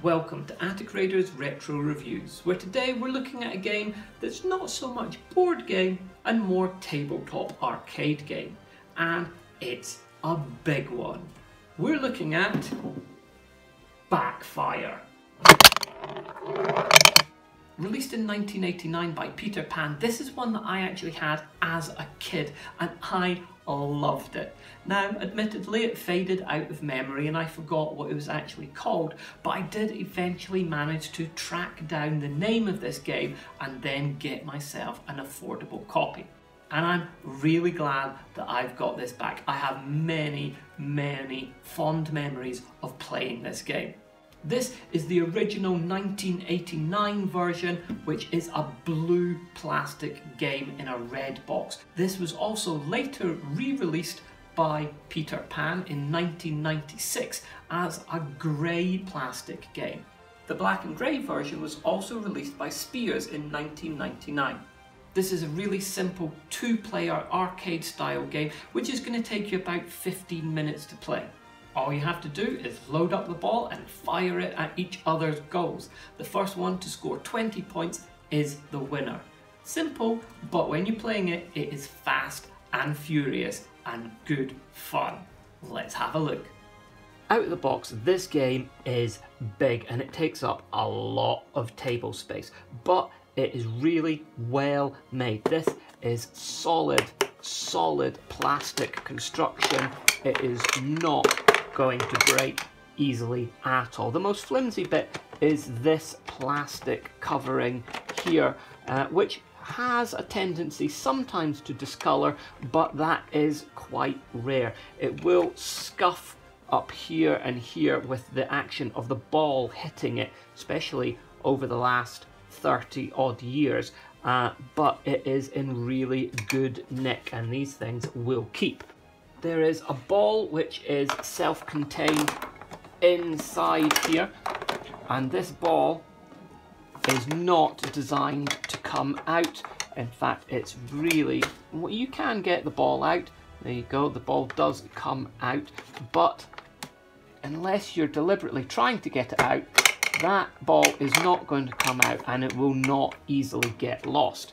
Welcome to Attic Raiders Retro Reviews, where today we're looking at a game that's not so much board game and more tabletop arcade game. And it's a big one. We're looking at Backfire. Released in 1989 by Peter Pan, this is one that I actually had as a kid and I loved it. Now, admittedly, it faded out of memory and I forgot what it was actually called, but I did eventually manage to track down the name of this game and then get myself an affordable copy. And I'm really glad that I've got this back. I have many fond memories of playing this game. This is the original 1989 version, which is a blue plastic game in a red box. This was also later re-released by Peter Pan in 1996 as a grey plastic game. The black and grey version was also released by Spears in 1999. This is a really simple two-player arcade style game which is going to take you about 15 minutes to play. All you have to do is load up the ball and fire it at each other's goals. The first one to score 20 points is the winner. Simple, but when you're playing it, it is fast and furious and good fun. Let's have a look. Out of the box, this game is big and it takes up a lot of table space, but it is really well made. This is solid plastic construction. It is not going to break easily at all. The most flimsy bit is this plastic covering here, which has a tendency sometimes to discolour, but that is quite rare. It will scuff up here and here with the action of the ball hitting it, especially over the last 30 odd years, but it is in really good nick and these things will keep. There is a ball which is self-contained inside here, and this ball is not designed to come out. In fact, it's really, well, you can get the ball out. There you go, the ball does come out, but unless you're deliberately trying to get it out, that ball is not going to come out and it will not easily get lost.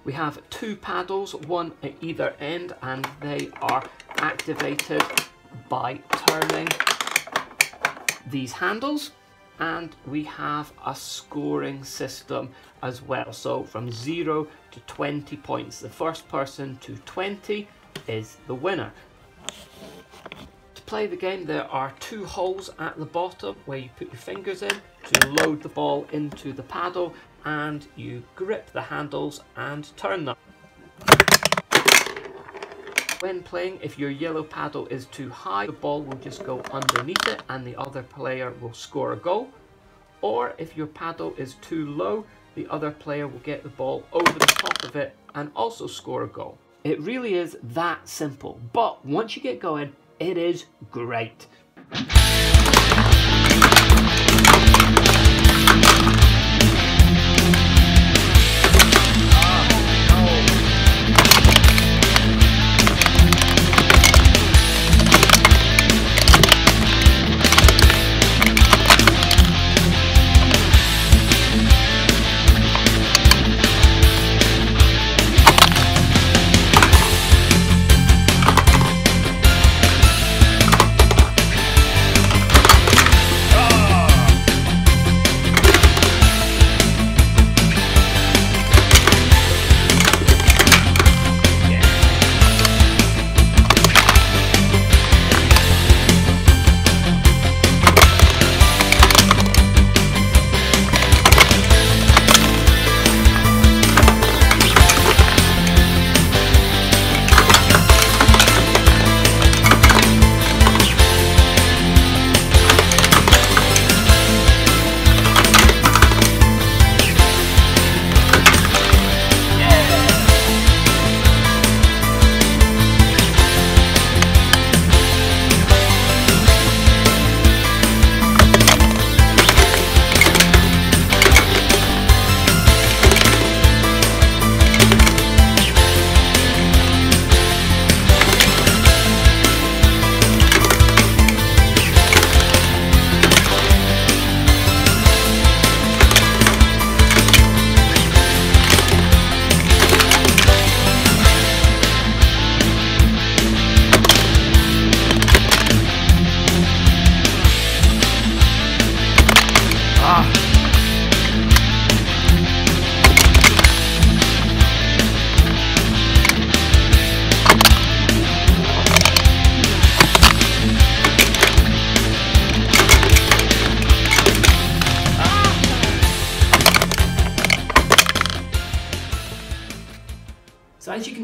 We have two paddles, one at either end, and they are activated by turning these handles, and we have a scoring system as well. So from 0 to 20 points, the first person to 20 is the winner. To play the game, there are two holes at the bottom where you put your fingers in to load the ball into the paddle, and you grip the handles and turn them. When playing, if your yellow paddle is too high, the ball will just go underneath it and the other player will score a goal. Or if your paddle is too low, the other player will get the ball over the top of it and also score a goal. It really is that simple, but once you get going, it is great.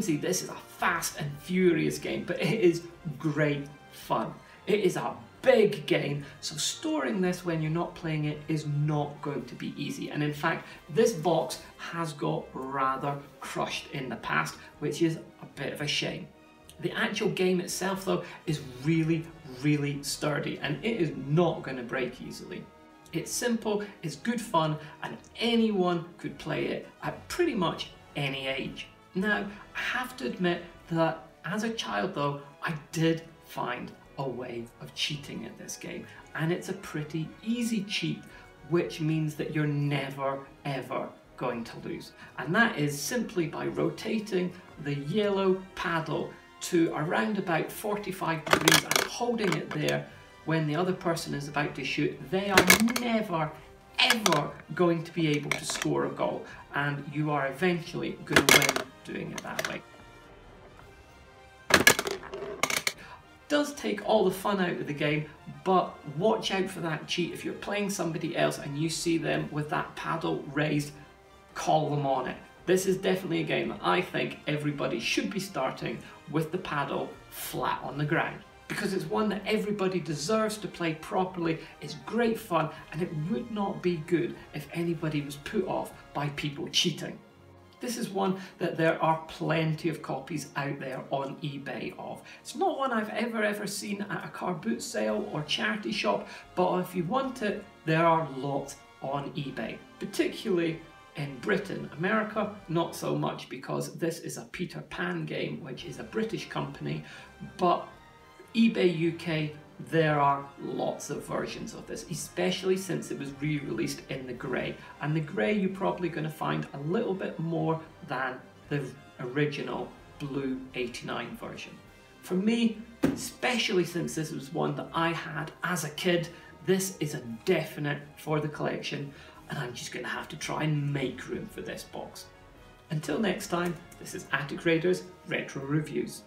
Queensy, this is a fast and furious game, but it is great fun. It is a big game, so storing this when you're not playing it is not going to be easy. And in fact, this box has got rather crushed in the past, which is a bit of a shame. The actual game itself, though, is really, really sturdy, and it is not going to break easily. It's simple, it's good fun, and anyone could play it at pretty much any age. Now, I have to admit that as a child, though, I did find a way of cheating at this game, and it's a pretty easy cheat, which means that you're never ever going to lose. And that is simply by rotating the yellow paddle to around about 45 degrees and holding it there when the other person is about to shoot. They are never ever going to be able to score a goal, and you are eventually going to win doing it that way. Does take all the fun out of the game, but watch out for that cheat. If you're playing somebody else and you see them with that paddle raised, call them on it. This is definitely a game that I think everybody should be starting with the paddle flat on the ground, because it's one that everybody deserves to play properly. It's great fun, and it would not be good if anybody was put off by people cheating. This is one that there are plenty of copies out there on eBay of. It's not one I've ever seen at a car boot sale or charity shop, but if you want it, there are lots on eBay, particularly in Britain. America, not so much, because this is a Peter Pan game, which is a British company, but eBay UK, there are lots of versions of this, especially since it was re-released in the grey. And the grey you're probably going to find a little bit more than the original blue 89 version. For me, especially since this was one that I had as a kid, this is a definite for the collection, and I'm just going to have to try and make room for this box. Until next time, this is Attic Raiders Retro Reviews.